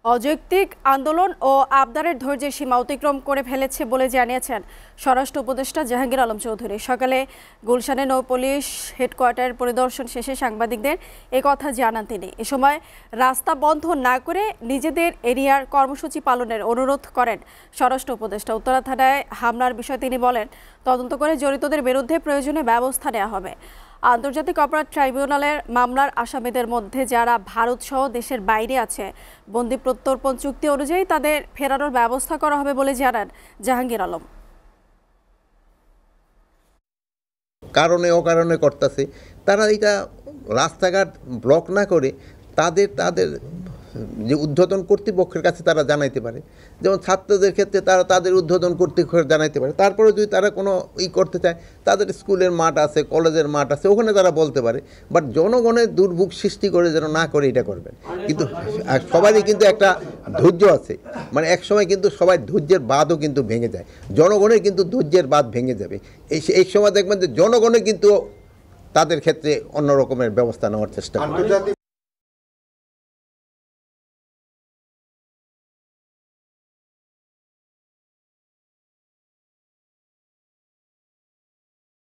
অযৌক্তিক আন্দোলন ও আবদারের ধৈর্যের সীমা অতিক্রম করে ফেলেছে বলে জানিয়েছেন স্বরাষ্ট্র উপদেষ্টা জাহাঙ্গীর আলম চৌধুরী। সকালে গুলশানে নৌ পুলিশ হেডকোয়ার্টার পরিদর্শন শেষে সাংবাদিকদের একথা জানান তিনি। এ সময় রাস্তা বন্ধ না করে নিজেদের এরিয়ার কর্মসূচি পালনের অনুরোধ করেন স্বরাষ্ট্র উপদেষ্টা। উত্তরা থানায় হামলার বিষয়ে তিনি বলেন, তদন্ত করে জড়িতদের বিরুদ্ধে প্রয়োজনীয় ব্যবস্থা নেওয়া হবে। আন্তর্জাতিক অপরাধ ট্রাইব্যুনালের মামলার আসামিদের মধ্যে যারা ভারত সহ দেশের বাইরে আছে, বন্দি প্রত্যর্পণ চুক্তি অনুযায়ী তাদের ফেরানোর ব্যবস্থা করা হবে বলে জানান জাহাঙ্গীর আলম। কারণে অকারণে করতেছে, তারা এটা রাস্তাঘাট ব্লক না করে তাদের যে ঊর্ধ্বতন কর্তৃপক্ষের কাছে তারা জানাইতে পারে। যেমন ছাত্রদের ক্ষেত্রে তারা তাদের ঊর্ধ্বতন কর্তৃপক্ষ জানাইতে পারে। তারপরে যদি তারা কোনো করতে চায়, তাদের স্কুলের মাঠ আছে, কলেজের মাঠ আছে, ওখানে তারা বলতে পারে। বাট জনগণের দুর্ভোগ সৃষ্টি করে যেন না করে এটা করবেন। কিন্তু সবারই কিন্তু একটা ধৈর্য আছে, মানে এক সময় কিন্তু সবাই ধৈর্যের বাঁধও কিন্তু ভেঙে যায়। জনগণের কিন্তু ধৈর্যের বাঁধ ভেঙে যাবে। এই সময় দেখবেন যে জনগণের কিন্তু তাদের ক্ষেত্রে অন্য রকমের ব্যবস্থা নেওয়ার চেষ্টা করে।